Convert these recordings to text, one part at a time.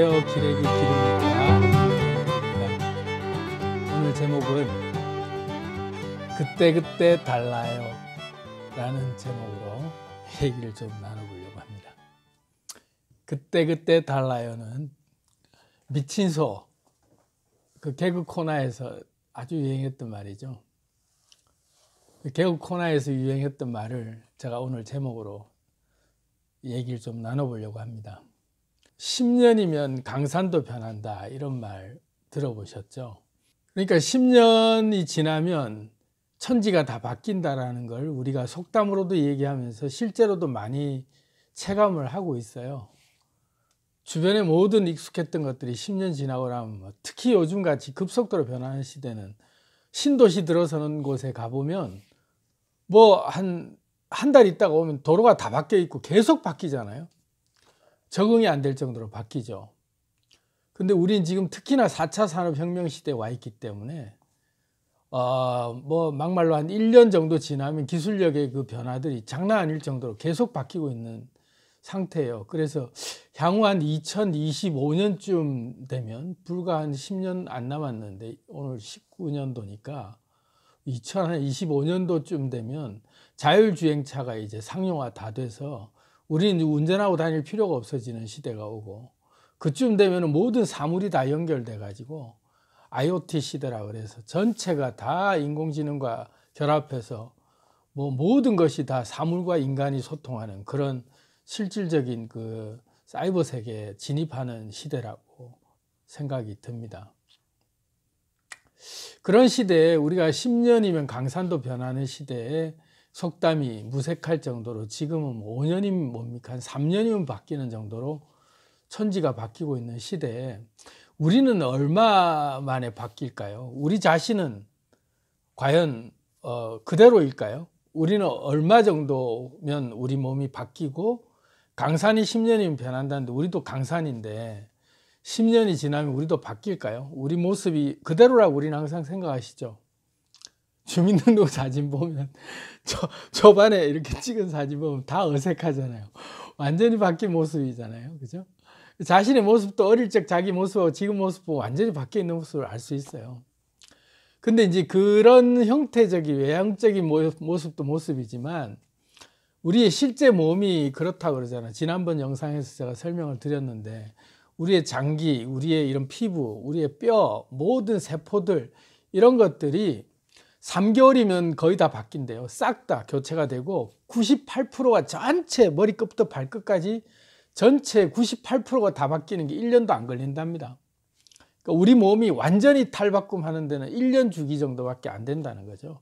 안녕하세요. 기레기 기름입니다. 오늘 제목은 그때그때 달라요 라는 제목으로 얘기를 좀 나눠보려고 합니다. 그때그때 달라요는 미친소 그 개그 코너에서 아주 유행했던 말이죠. 그 개그 코너에서 유행했던 말을 제가 오늘 제목으로 얘기를 좀 나눠보려고 합니다. 10년이면 강산도 변한다, 이런 말 들어보셨죠? 그러니까 10년이 지나면 천지가 다 바뀐다라는 걸 우리가 속담으로도 얘기하면서 실제로도 많이 체감을 하고 있어요. 주변의 모든 익숙했던 것들이 10년 지나고 나면, 특히 요즘같이 급속도로 변하는 시대는 신도시 들어서는 곳에 가보면 뭐 한 달 있다가 오면 도로가 다 바뀌어 있고 계속 바뀌잖아요. 적응이 안 될 정도로 바뀌죠. 근데 우린 지금 특히나 4차 산업혁명 시대에 와 있기 때문에 뭐 막말로 한 1년 정도 지나면 기술력의 그 변화들이 장난 아닐 정도로 계속 바뀌고 있는 상태예요. 그래서 향후 한 2025년쯤 되면, 불과 한 10년 안 남았는데 오늘 19년도니까 2025년도쯤 되면 자율주행차가 이제 상용화 다 돼서 우리는 운전하고 다닐 필요가 없어지는 시대가 오고, 그쯤 되면 모든 사물이 다 연결돼 가지고 IoT 시대라 그래서 전체가 다 인공지능과 결합해서 뭐 모든 것이 다 사물과 인간이 소통하는 그런 실질적인 그 사이버 세계에 진입하는 시대라고 생각이 듭니다. 그런 시대에 우리가 10년이면 강산도 변하는 시대에 속담이 무색할 정도로, 지금은 5년이면 뭡니까? 한 3년이면 바뀌는 정도로 천지가 바뀌고 있는 시대에 우리는 얼마 만에 바뀔까요? 우리 자신은 과연 그대로일까요? 우리는 얼마 정도면 우리 몸이 바뀌고, 강산이 10년이면 변한다는데 우리도 강산인데 10년이 지나면 우리도 바뀔까요? 우리 모습이 그대로라고 우리는 항상 생각하시죠? 주민등록 사진 보면 초반에 이렇게 찍은 사진 보면 다 어색하잖아요. 완전히 바뀐 모습이잖아요. 그죠? 자신의 모습도 어릴 적 자기 모습하고 지금 모습 보고 완전히 바뀌어 있는 모습을 알 수 있어요. 근데 이제 그런 형태적인 외향적인 모습도 모습이지만 우리의 실제 몸이 그렇다고 그러잖아요. 지난번 영상에서 제가 설명을 드렸는데, 우리의 장기, 우리의 이런 피부, 우리의 뼈, 모든 세포들, 이런 것들이 3개월이면 거의 다 바뀐대요. 싹 다 교체가 되고 98%가 전체 머리끝부터 발끝까지 전체 98%가 다 바뀌는 게 1년도 안 걸린답니다. 그러니까 우리 몸이 완전히 탈바꿈 하는 데는 1년 주기 정도밖에 안 된다는 거죠.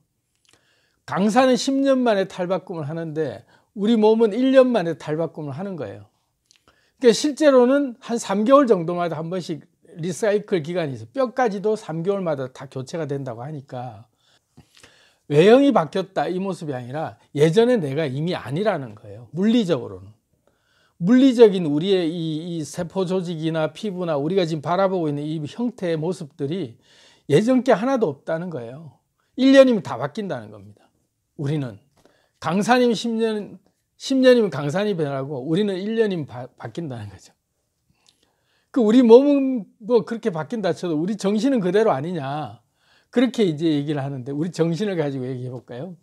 강산은 10년 만에 탈바꿈을 하는데 우리 몸은 1년 만에 탈바꿈을 하는 거예요. 그러니까 실제로는 한 3개월 정도마다 한 번씩 리사이클 기간이 있어요. 뼈까지도 3개월마다 다 교체가 된다고 하니까 외형이 바뀌었다, 이 모습이 아니라 예전에 내가 이미 아니라는 거예요. 물리적으로는. 물리적인 우리의 이 세포 조직이나 피부나 우리가 지금 바라보고 있는 이 형태의 모습들이 예전 게 하나도 없다는 거예요. 1년이면 다 바뀐다는 겁니다. 우리는 강산이면 10년이면 강산이 변하고 우리는 1년이면 바뀐다는 거죠. 그 우리 몸은 뭐 그렇게 바뀐다 쳐도 우리 정신은 그대로 아니냐, 그렇게 이제 얘기를 하는데, 우리 정신을 가지고 얘기해 볼까요?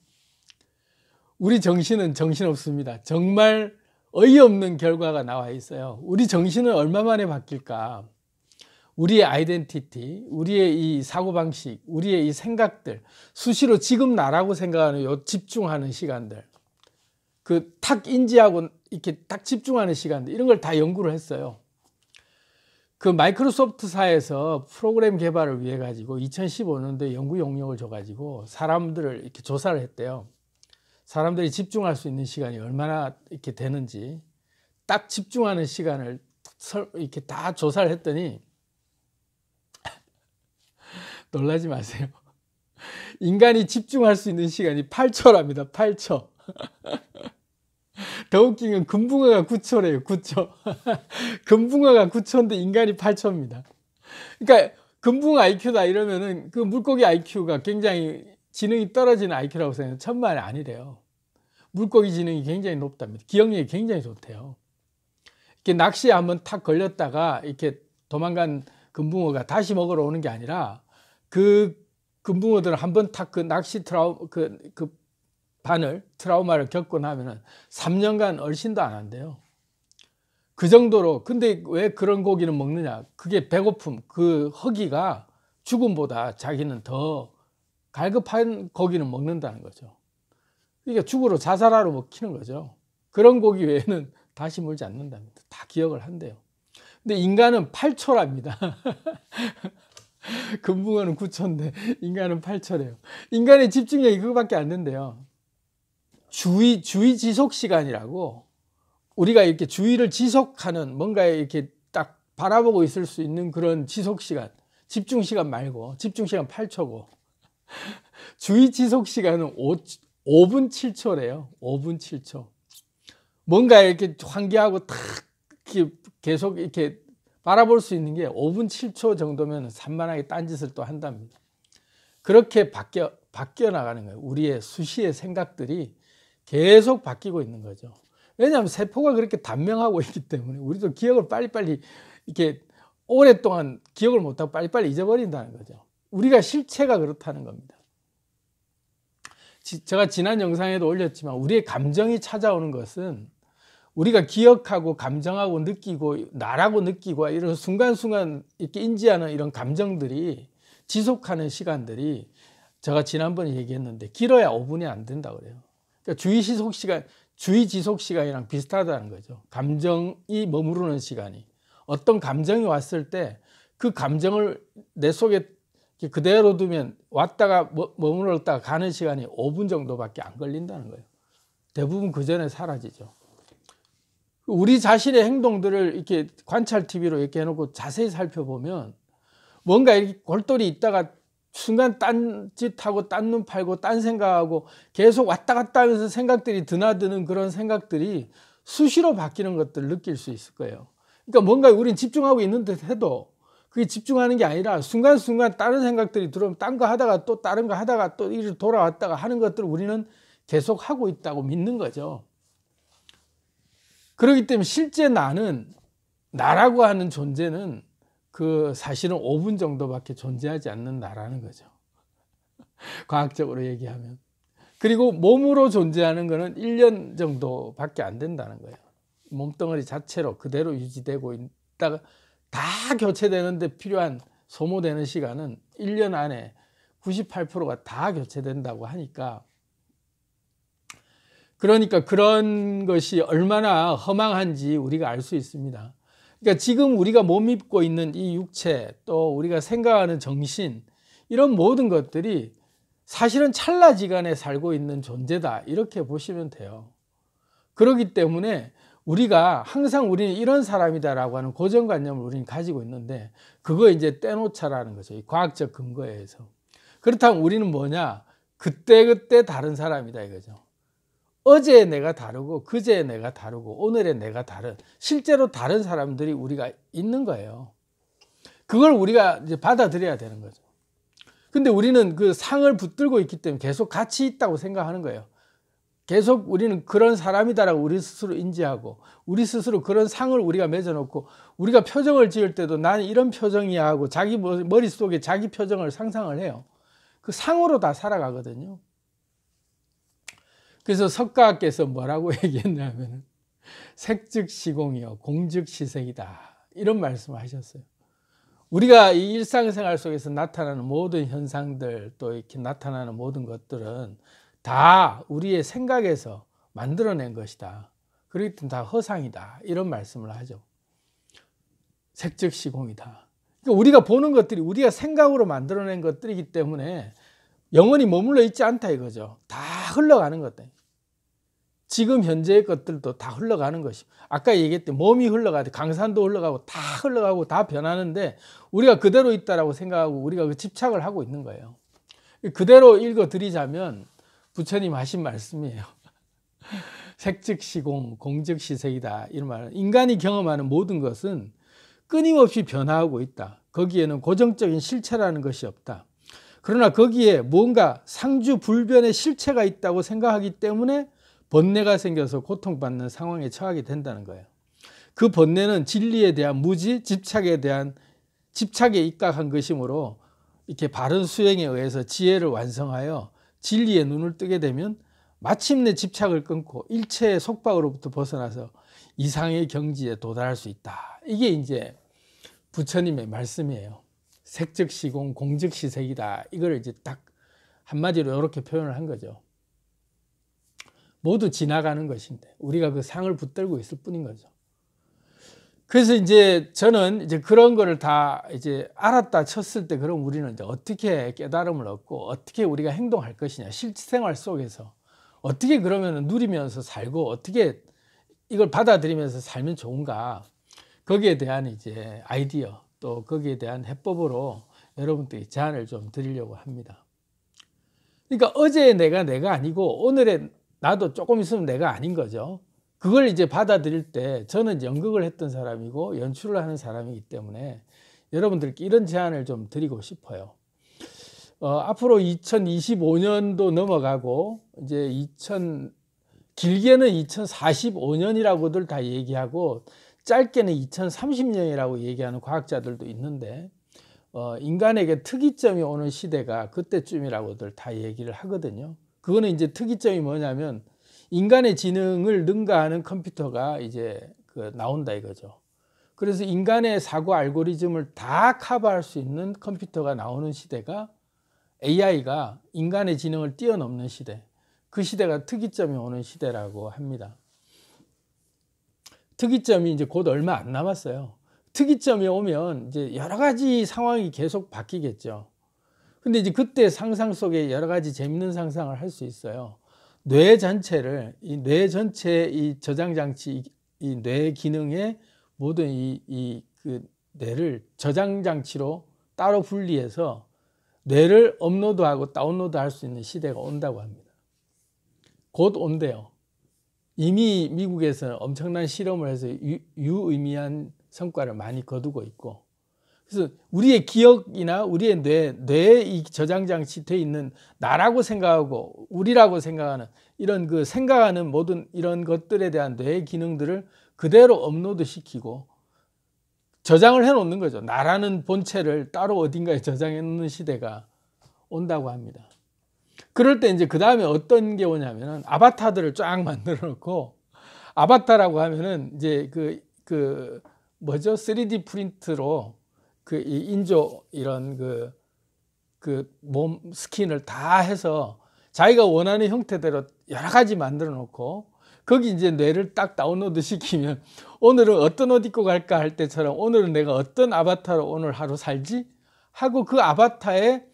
우리 정신은 정신없습니다. 정말 어이없는 결과가 나와 있어요. 우리 정신은 얼마 만에 바뀔까? 우리의 아이덴티티, 우리의 이 사고방식, 우리의 이 생각들, 수시로 지금 나라고 생각하는 요 집중하는 시간들, 그 탁 인지하고 이렇게 딱 집중하는 시간들, 이런 걸 다 연구를 했어요. 그 마이크로소프트사에서 프로그램 개발을 위해 가지고 2015년도에 연구 용역을 줘가지고 사람들을 이렇게 조사를 했대요. 사람들이 집중할 수 있는 시간이 얼마나 이렇게 되는지 딱 집중하는 시간을 이렇게 다 조사를 했더니 놀라지 마세요. 인간이 집중할 수 있는 시간이 8초랍니다. 8초. 더 웃긴 건 금붕어가 9초래요. 9초. 금붕어가 9초인데 인간이 8초입니다. 그러니까 금붕어 IQ다 이러면은 그 물고기 IQ가 굉장히 지능이 떨어지는 IQ라고 생각해요. 천만에 아니래요. 물고기 지능이 굉장히 높답니다. 기억력이 굉장히 좋대요. 이렇게 낚시에 한번 탁 걸렸다가 이렇게 도망간 금붕어가 다시 먹으러 오는 게 아니라 그 금붕어들은 한번 탁 그 낚시 트라우마를 겪고 나면은 3년간 얼씬도 안 한대요. 그 정도로. 근데 왜 그런 고기는 먹느냐? 그게 배고픔, 그 허기가 죽음보다 자기는 더 갈급한 고기는 먹는다는 거죠. 그러니까 죽으러 자살하러 먹히는 거죠. 그런 고기 외에는 다시 물지 않는답니다. 다 기억을 한대요. 근데 인간은 8초랍니다. 금붕어는 9초인데 인간은 8초래요. 인간의 집중력이 그거밖에 안 된대요. 주의 지속 시간이라고, 우리가 이렇게 주의를 지속하는, 뭔가에 이렇게 딱 바라보고 있을 수 있는 그런 지속 시간, 집중 시간 말고, 집중 시간 8초고 주의 지속 시간은 5분 7초래요. 5분 7초. 뭔가 이렇게 환기하고 탁 계속 이렇게 바라볼 수 있는 게 5분 7초 정도면 산만하게 딴짓을 또 한답니다. 그렇게 바뀌어 나가는 거예요. 우리의 수시의 생각들이 계속 바뀌고 있는 거죠. 왜냐하면 세포가 그렇게 단명하고 있기 때문에 우리도 기억을 빨리빨리 이렇게 오랫동안 기억을 못하고 빨리빨리 잊어버린다는 거죠. 우리가 실체가 그렇다는 겁니다. 제가 지난 영상에도 올렸지만 우리의 감정이 찾아오는 것은 우리가 기억하고 감정하고 느끼고 나라고 느끼고 이런 순간순간 이렇게 인지하는 이런 감정들이 지속하는 시간들이, 제가 지난번에 얘기했는데 길어야 5분이 안 된다고 그래요. 그러니까 주의 지속 시간이랑 비슷하다는 거죠. 감정이 머무르는 시간이, 어떤 감정이 왔을 때 그 감정을 내 속에 그대로 두면 왔다가 머물렀다가 가는 시간이 5분 정도밖에 안 걸린다는 거예요. 대부분 그 전에 사라지죠. 우리 자신의 행동들을 이렇게 관찰 TV로 이렇게 해놓고 자세히 살펴보면 뭔가 이렇게 골똘히 있다가 순간 딴짓하고 딴 눈 팔고 딴 생각하고 계속 왔다 갔다 하면서 생각들이 드나드는 그런 생각들이 수시로 바뀌는 것들을 느낄 수 있을 거예요. 그러니까 뭔가 우린 집중하고 있는 듯 해도 그게 집중하는 게 아니라 순간순간 다른 생각들이 들어오면 딴 거 하다가 또 다른 거 하다가 또 이리 돌아왔다가 하는 것들을 우리는 계속 하고 있다고 믿는 거죠. 그렇기 때문에 실제 나라고 하는 존재는 그 사실은 5분 정도밖에 존재하지 않는다라는 거죠. 과학적으로 얘기하면. 그리고 몸으로 존재하는 거는 1년 정도밖에 안 된다는 거예요. 몸뚱어리 자체로 그대로 유지되고 있다가 다 교체되는데 필요한 소모되는 시간은 1년 안에 98%가 다 교체된다고 하니까, 그러니까 그런 것이 얼마나 허망한지 우리가 알 수 있습니다. 그러니까 지금 우리가 못 입고 있는 이 육체, 또 우리가 생각하는 정신, 이런 모든 것들이 사실은 찰나지간에 살고 있는 존재다, 이렇게 보시면 돼요. 그렇기 때문에 우리가 항상 우리는 이런 사람이다라고 하는 고정관념을 우리는 가지고 있는데, 그거 이제 떼놓자라는 거죠. 이 과학적 근거에 의해서. 그렇다면 우리는 뭐냐? 그때그때 다른 사람이다 이거죠. 어제의 내가 다르고 그제의 내가 다르고 오늘의 내가 다른, 실제로 다른 사람들이 우리가 있는 거예요. 그걸 우리가 이제 받아들여야 되는 거죠. 근데 우리는 그 상을 붙들고 있기 때문에 계속 같이 있다고 생각하는 거예요. 계속 우리는 그런 사람이다라고 우리 스스로 인지하고, 우리 스스로 그런 상을 우리가 맺어놓고, 우리가 표정을 지을 때도 나는 이런 표정이야 하고 자기 머릿속에 자기 표정을 상상을 해요. 그 상으로 다 살아가거든요. 그래서 석가께서 뭐라고 얘기했냐면 색즉시공이요 공즉시색이다, 이런 말씀을 하셨어요. 우리가 이 일상생활 속에서 나타나는 모든 현상들, 또 이렇게 나타나는 모든 것들은 다 우리의 생각에서 만들어낸 것이다. 그렇기 때문에 다 허상이다, 이런 말씀을 하죠. 색즉시공이다. 그러니까 우리가 보는 것들이 우리가 생각으로 만들어낸 것들이기 때문에 영원히 머물러 있지 않다 이거죠. 다 흘러가는 것들. 지금 현재의 것들도 다 흘러가는 것이, 아까 얘기했던 몸이 흘러가고 강산도 흘러가고 다 흘러가고 다 변하는데 우리가 그대로 있다라고 생각하고 우리가 그 집착을 하고 있는 거예요. 그대로 읽어 드리자면 부처님 하신 말씀이에요. 색즉시공 공즉시색이다, 이런 말은 인간이 경험하는 모든 것은 끊임없이 변화하고 있다. 거기에는 고정적인 실체라는 것이 없다. 그러나 거기에 뭔가 상주불변의 실체가 있다고 생각하기 때문에 번뇌가 생겨서 고통받는 상황에 처하게 된다는 거예요. 그 본뇌는 진리에 대한 무지, 집착에 입각한 것이므로 이렇게 바른 수행에 의해서 지혜를 완성하여 진리의 눈을 뜨게 되면 마침내 집착을 끊고 일체의 속박으로부터 벗어나서 이상의 경지에 도달할 수 있다. 이게 이제 부처님의 말씀이에요. 색즉시공, 공즉시색이다. 이걸 이제 딱 한마디로 이렇게 표현을 한 거죠. 모두 지나가는 것인데 우리가 그 상을 붙들고 있을 뿐인 거죠. 그래서 이제 저는 이제 그런 거를 다 이제 알았다 쳤을 때, 그럼 우리는 이제 어떻게 깨달음을 얻고 어떻게 우리가 행동할 것이냐, 실생활 속에서 어떻게 그러면 누리면서 살고 어떻게 이걸 받아들이면서 살면 좋은가, 거기에 대한 이제 아이디어, 또 거기에 대한 해법으로 여러분들께 제안을 좀 드리려고 합니다. 그러니까 어제의 내가 아니고 오늘의 나도 조금 있으면 내가 아닌 거죠. 그걸 이제 받아들일 때 저는 연극을 했던 사람이고 연출을 하는 사람이기 때문에 여러분들께 이런 제안을 좀 드리고 싶어요. 앞으로 2025년도 넘어가고 이제 길게는 2045년이라고들 다 얘기하고 짧게는 2030년이라고 얘기하는 과학자들도 있는데, 인간에게 특이점이 오는 시대가 그때쯤이라고들 다 얘기를 하거든요. 그거는 이제 특이점이 뭐냐면 인간의 지능을 능가하는 컴퓨터가 이제 나온다 이거죠. 그래서 인간의 사고 알고리즘을 다 커버할 수 있는 컴퓨터가 나오는 시대가, AI가 인간의 지능을 뛰어넘는 시대, 그 시대가 특이점이 오는 시대라고 합니다. 특이점이 이제 곧 얼마 안 남았어요. 특이점이 오면 이제 여러 가지 상황이 계속 바뀌겠죠. 근데 이제 그때 상상 속에 여러 가지 재밌는 상상을 할 수 있어요. 뇌 전체를, 뇌 전체의 이 저장 장치, 이 뇌 기능의 모든 그 뇌를 저장 장치로 따로 분리해서 뇌를 업로드하고 다운로드 할 수 있는 시대가 온다고 합니다. 곧 온대요. 이미 미국에서는 엄청난 실험을 해서 유의미한 성과를 많이 거두고 있고, 그래서 우리의 기억이나 우리의 뇌에 이 저장 장치 돼 있는 나라고 생각하고 우리라고 생각하는 이런 그 생각하는 모든 이런 것들에 대한 뇌의 기능들을 그대로 업로드 시키고 저장을 해 놓는 거죠. 나라는 본체를 따로 어딘가에 저장해 놓는 시대가 온다고 합니다. 그럴 때 이제 그 다음에 어떤 게 오냐면은 아바타들을 쫙 만들어 놓고, 아바타라고 하면은 이제 뭐죠? 3D 프린트로 이 인조 이런 몸 스킨을 다 해서 자기가 원하는 형태대로 여러 가지 만들어 놓고 거기 이제 뇌를 딱 다운로드 시키면 오늘은 어떤 옷 입고 갈까 할 때처럼 오늘은 내가 어떤 아바타로 오늘 하루 살지 하고 그 아바타에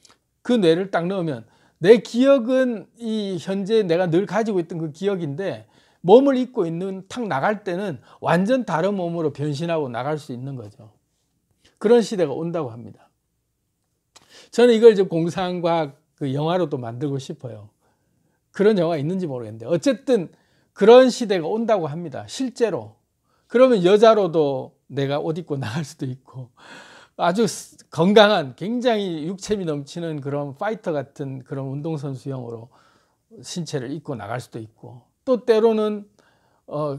그 뇌를 딱 넣으면 내 기억은 이 현재 내가 늘 가지고 있던 그 기억인데 몸을 입고 있는 탁 나갈 때는 완전 다른 몸으로 변신하고 나갈 수 있는 거죠. 그런 시대가 온다고 합니다. 저는 이걸 이제 공상과학 그 영화로도 만들고 싶어요. 그런 영화 있는지 모르겠는데 어쨌든 그런 시대가 온다고 합니다. 실제로. 그러면 여자로도 내가 옷 입고 나갈 수도 있고 아주 건강한 굉장히 육체미 넘치는 그런 파이터 같은 그런 운동선수형으로 신체를 입고 나갈 수도 있고, 또 때로는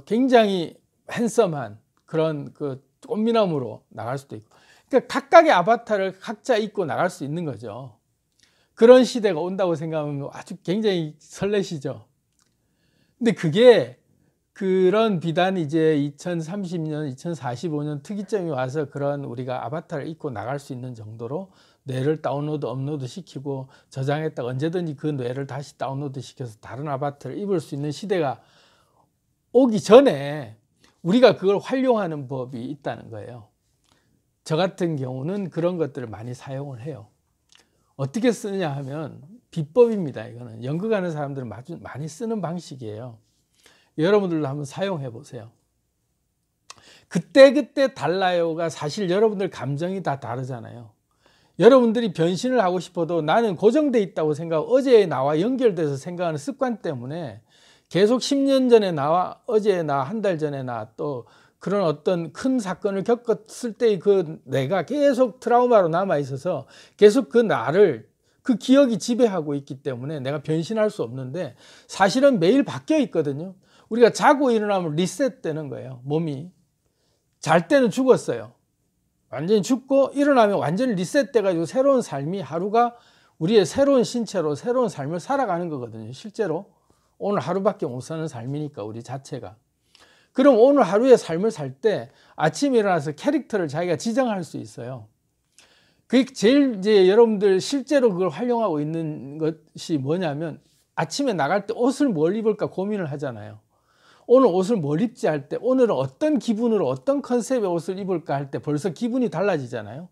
굉장히 핸섬한 그런 그 꽃미남으로 나갈 수도 있고, 그러니까 각각의 아바타를 각자 입고 나갈 수 있는 거죠. 그런 시대가 온다고 생각하면 아주 굉장히 설레시죠. 근데 그게 그런 비단 이제 2030년, 2045년 특이점이 와서 그런 우리가 아바타를 입고 나갈 수 있는 정도로 뇌를 다운로드, 업로드 시키고 저장했다가 언제든지 그 뇌를 다시 다운로드 시켜서 다른 아바타를 입을 수 있는 시대가 오기 전에 우리가 그걸 활용하는 법이 있다는 거예요. 저 같은 경우는 그런 것들을 많이 사용을 해요. 어떻게 쓰느냐 하면 비법입니다. 이거는 연극하는 사람들은 많이 쓰는 방식이에요. 여러분들도 한번 사용해 보세요. 그때그때 달라요가 사실 여러분들 감정이 다 다르잖아요. 여러분들이 변신을 하고 싶어도 나는 고정돼 있다고 생각하고 어제의 나와 연결돼서 생각하는 습관 때문에 계속 10년 전에 나와 어제의 나, 한 달 전에 나, 또 그런 어떤 큰 사건을 겪었을 때 그 내가 계속 트라우마로 남아 있어서 계속 그 나를 그 기억이 지배하고 있기 때문에 내가 변신할 수 없는데 사실은 매일 바뀌어 있거든요. 우리가 자고 일어나면 리셋되는 거예요. 몸이 잘 때는 죽었어요. 완전히 죽고 일어나면 완전히 리셋돼가지고 새로운 삶이 하루가 우리의 새로운 신체로 새로운 삶을 살아가는 거거든요. 실제로 오늘 하루밖에 못 사는 삶이니까 우리 자체가. 그럼 오늘 하루의 삶을 살 때 아침에 일어나서 캐릭터를 자기가 지정할 수 있어요. 그게 제일 이제 여러분들 실제로 그걸 활용하고 있는 것이 뭐냐면 아침에 나갈 때 옷을 뭘 입을까 고민을 하잖아요. 오늘 옷을 뭘 입지 할 때 오늘은 어떤 기분으로 어떤 컨셉의 옷을 입을까 할 때 벌써 기분이 달라지잖아요.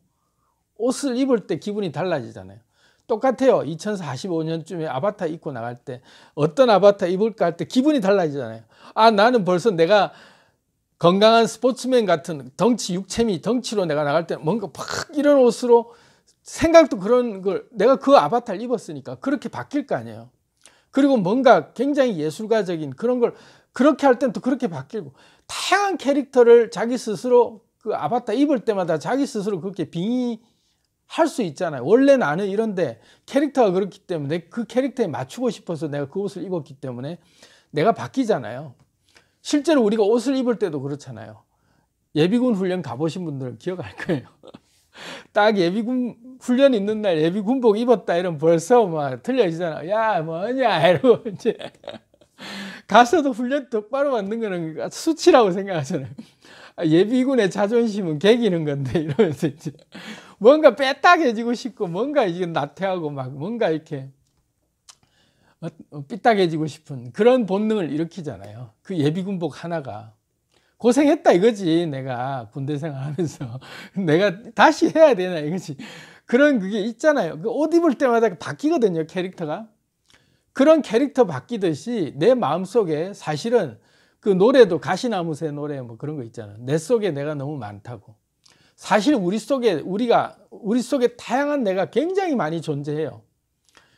옷을 입을 때 기분이 달라지잖아요. 똑같아요. 2045년쯤에 아바타 입고 나갈 때 어떤 아바타 입을까 할 때 기분이 달라지잖아요. 아, 나는 벌써 내가 건강한 스포츠맨 같은 덩치 육체미 덩치로 내가 나갈 때 뭔가 팍 이런 옷으로 생각도 그런 걸 내가 그 아바타를 입었으니까 그렇게 바뀔 거 아니에요. 그리고 뭔가 굉장히 예술가적인 그런 걸 그렇게 할 땐 또 그렇게 바뀌고 다양한 캐릭터를 자기 스스로 그 아바타 입을 때마다 자기 스스로 그렇게 빙의할 수 있잖아요. 원래 나는 이런데 캐릭터가 그렇기 때문에 그 캐릭터에 맞추고 싶어서 내가 그 옷을 입었기 때문에 내가 바뀌잖아요. 실제로 우리가 옷을 입을 때도 그렇잖아요. 예비군 훈련 가보신 분들은 기억할 거예요. 딱 예비군 훈련 있는 날 예비군복 입었다 이러면 벌써 막 틀려지잖아. 야, 뭐냐 이러고 이제 가서도 훈련 똑바로 받는 거는 수치라고 생각하잖아요. 예비군의 자존심은 개기는 건데 이러면서 이제 뭔가 빼딱해지고 싶고 뭔가 이게 나태하고 막 뭔가 이렇게 삐딱해지고 싶은 그런 본능을 일으키잖아요. 그 예비군복 하나가 고생했다 이거지. 내가 군대 생활하면서 내가 다시 해야 되나 이거지. 그런 그게 있잖아요. 그 옷 입을 때마다 바뀌거든요. 캐릭터가. 그런 캐릭터 바뀌듯이 내 마음속에 사실은 그 노래도 가시나무새 노래 뭐 그런 거 있잖아요. 내 속에 내가 너무 많다고. 사실 우리 속에 다양한 내가 굉장히 많이 존재해요.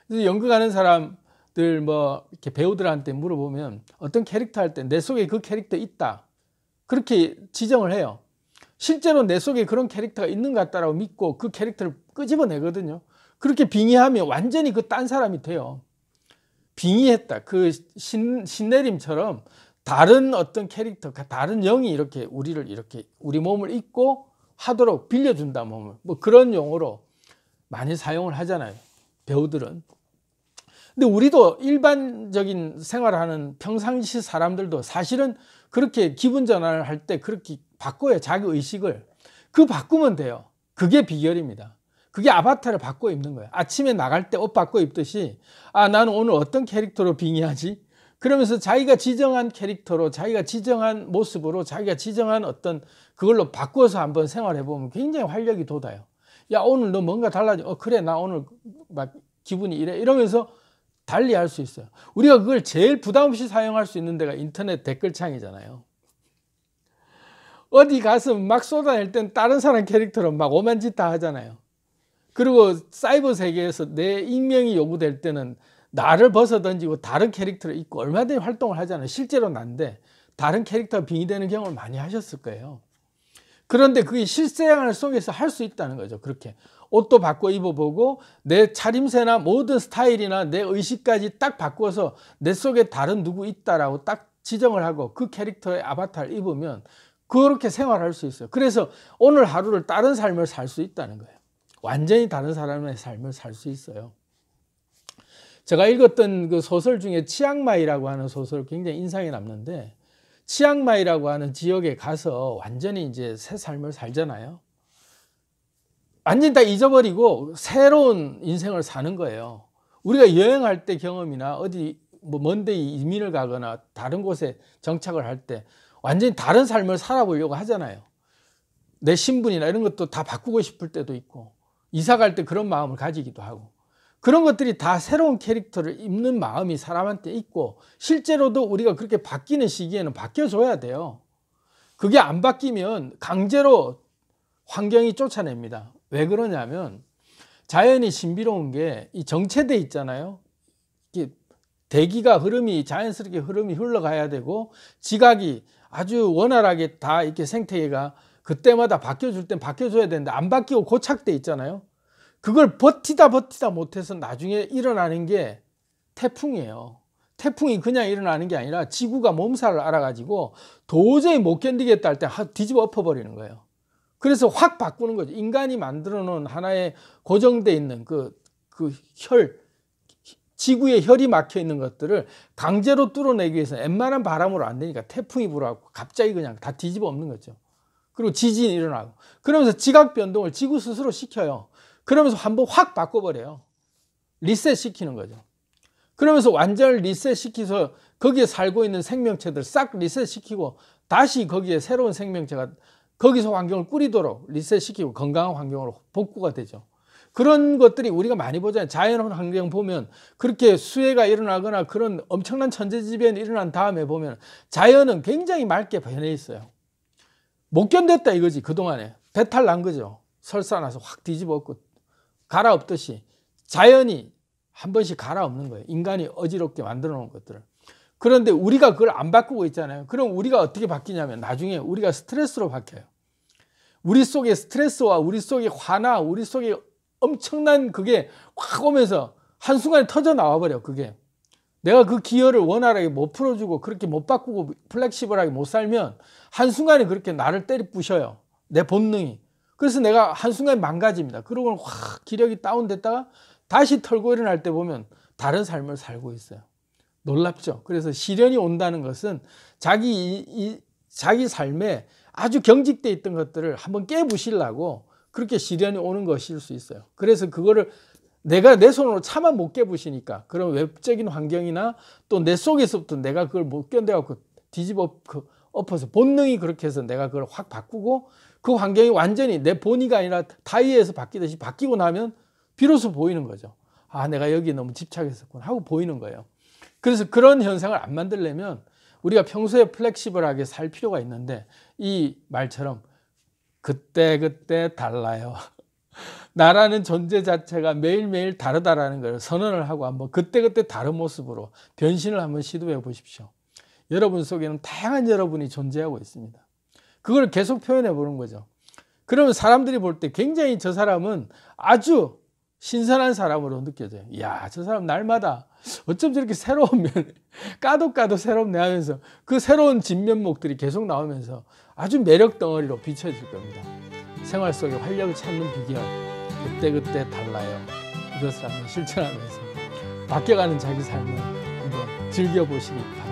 그래서 연극하는 사람들 뭐 이렇게 배우들한테 물어보면 어떤 캐릭터 할 때 내 속에 그 캐릭터 있다. 그렇게 지정을 해요. 실제로 내 속에 그런 캐릭터가 있는 것 같다라고 믿고 그 캐릭터를 끄집어내거든요. 그렇게 빙의하면 완전히 그 딴 사람이 돼요. 빙의했다. 그 신내림처럼 다른 어떤 캐릭터, 다른 영이 이렇게 우리를 이렇게 우리 몸을 입고 하도록 빌려준다 몸을. 뭐 그런 용어로 많이 사용을 하잖아요. 배우들은. 근데 우리도 일반적인 생활하는 평상시 사람들도 사실은 그렇게 기분 전환을 할 때 그렇게 바꿔요. 자기 의식을. 그 바꾸면 돼요. 그게 비결입니다. 그게 아바타를 바꿔 입는 거예요. 아침에 나갈 때 옷 바꿔 입듯이 아, 나는 오늘 어떤 캐릭터로 빙의하지? 그러면서 자기가 지정한 캐릭터로 자기가 지정한 모습으로 자기가 지정한 어떤 그걸로 바꿔서 한번 생활해 보면 굉장히 활력이 돋아요. 야, 오늘 너 뭔가 달라져. 그래, 나 오늘 막 기분이 이래. 이러면서 달리 할 수 있어요. 우리가 그걸 제일 부담 없이 사용할 수 있는 데가 인터넷 댓글창이잖아요. 어디 가서 막 쏟아낼 땐 다른 사람 캐릭터로 막 오만 짓 다 하잖아요. 그리고 사이버 세계에서 내 익명이 요구될 때는 나를 벗어던지고 다른 캐릭터를 입고 얼마든지 활동을 하잖아요. 실제로 난데 다른 캐릭터가 빙의되는 경험을 많이 하셨을 거예요. 그런데 그게 실생활 속에서 할 수 있다는 거죠. 그렇게 옷도 바꿔 입어보고 내 차림새나 모든 스타일이나 내 의식까지 딱 바꿔서 내 속에 다른 누구 있다라고 딱 지정을 하고 그 캐릭터의 아바타를 입으면 그렇게 생활할 수 있어요. 그래서 오늘 하루를 다른 삶을 살 수 있다는 거예요. 완전히 다른 사람의 삶을 살 수 있어요. 제가 읽었던 그 소설 중에 치앙마이라고 하는 소설 굉장히 인상이 남는데 치앙마이라고 하는 지역에 가서 완전히 이제 새 삶을 살잖아요. 완전히 다 잊어버리고 새로운 인생을 사는 거예요. 우리가 여행할 때 경험이나 어디 뭐 먼데 이민을 가거나 다른 곳에 정착을 할 때 완전히 다른 삶을 살아보려고 하잖아요. 내 신분이나 이런 것도 다 바꾸고 싶을 때도 있고 이사 갈 때 그런 마음을 가지기도 하고 그런 것들이 다 새로운 캐릭터를 입는 마음이 사람한테 있고 실제로도 우리가 그렇게 바뀌는 시기에는 바뀌어줘야 돼요. 그게 안 바뀌면 강제로 환경이 쫓아냅니다. 왜 그러냐면 자연이 신비로운 게 이 정체돼 있잖아요. 대기가 흐름이 자연스럽게 흐름이 흘러가야 되고 지각이 아주 원활하게 다 이렇게 생태계가 그때마다 바뀌어줄 땐 바뀌어줘야 되는데 안 바뀌고 고착돼 있잖아요. 그걸 버티다 못해서 나중에 일어나는 게 태풍이에요. 태풍이 그냥 일어나는 게 아니라 지구가 몸살을 알아가지고 도저히 못 견디겠다 할 때 뒤집어 엎어버리는 거예요. 그래서 확 바꾸는 거죠. 인간이 만들어 놓은 하나의 고정되어 있는 그 지구에 혈이 막혀 있는 것들을 강제로 뚫어내기 위해서 웬만한 바람으로 안 되니까 태풍이 불어갖고 갑자기 그냥 다 뒤집어 엎는 거죠. 그리고 지진이 일어나고 그러면서 지각 변동을 지구 스스로 시켜요. 그러면서 한번 확 바꿔버려요. 리셋 시키는 거죠. 그러면서 완전히 리셋 시켜서 거기에 살고 있는 생명체들 싹 리셋 시키고 다시 거기에 새로운 생명체가 거기서 환경을 꾸리도록 리셋 시키고 건강한 환경으로 복구가 되죠. 그런 것들이 우리가 많이 보잖아요. 자연 환경 보면 그렇게 수해가 일어나거나 그런 엄청난 천재지변이 일어난 다음에 보면 자연은 굉장히 맑게 변해 있어요. 못 견뎠다 이거지. 그동안에 배탈 난 거죠. 설사 나서 확 뒤집어 엎고 갈아엎듯이 자연이 한 번씩 갈아엎는 거예요. 인간이 어지럽게 만들어 놓은 것들을. 그런데 우리가 그걸 안 바꾸고 있잖아요. 그럼 우리가 어떻게 바뀌냐면 나중에 우리가 스트레스로 바뀌어요. 우리 속에 스트레스와 우리 속에 화나 우리 속에 엄청난 그게 확 오면서 한순간에 터져 나와버려. 그게 내가 그 기혈을 원활하게 못 풀어주고 그렇게 못 바꾸고 플렉시블하게 못 살면 한순간에 그렇게 나를 때리 부셔요. 내 본능이. 그래서 내가 한순간에 망가집니다. 그러고 확 기력이 다운됐다가 다시 털고 일어날 때 보면 다른 삶을 살고 있어요. 놀랍죠. 그래서 시련이 온다는 것은 자기 삶에 아주 경직되어 있던 것들을 한번 깨부시려고 그렇게 시련이 오는 것일 수 있어요. 그래서 그거를 내가 내 손으로 차마 못 깨부시니까 그런 외적인 환경이나 또 내 속에서부터 내가 그걸 못 견뎌갖고 뒤집어 엎어서 본능이 그렇게 해서 내가 그걸 확 바꾸고 그 환경이 완전히 내 본의가 아니라 타의에서 바뀌듯이 바뀌고 나면 비로소 보이는 거죠. 아, 내가 여기 너무 집착했었구나 하고 보이는 거예요. 그래서 그런 현상을 안 만들려면 우리가 평소에 플렉시블하게 살 필요가 있는데 이 말처럼 그때그때 달라요. 나라는 존재 자체가 매일매일 다르다라는 걸 선언을 하고 한번 그때그때 다른 모습으로 변신을 한번 시도해 보십시오. 여러분 속에는 다양한 여러분이 존재하고 있습니다. 그걸 계속 표현해 보는 거죠. 그러면 사람들이 볼 때 굉장히 저 사람은 아주 신선한 사람으로 느껴져요. 이야, 저 사람 날마다 어쩜 저렇게 새로운 면, 까도 새롭네 하면서 그 새로운 진면목들이 계속 나오면서 아주 매력 덩어리로 비춰질 겁니다. 생활 속에 활력을 찾는 비결, 그때그때 달라요. 이것을 한번 실천하면서 바뀌어가는 자기 삶을 한번 즐겨보시기 바랍니다.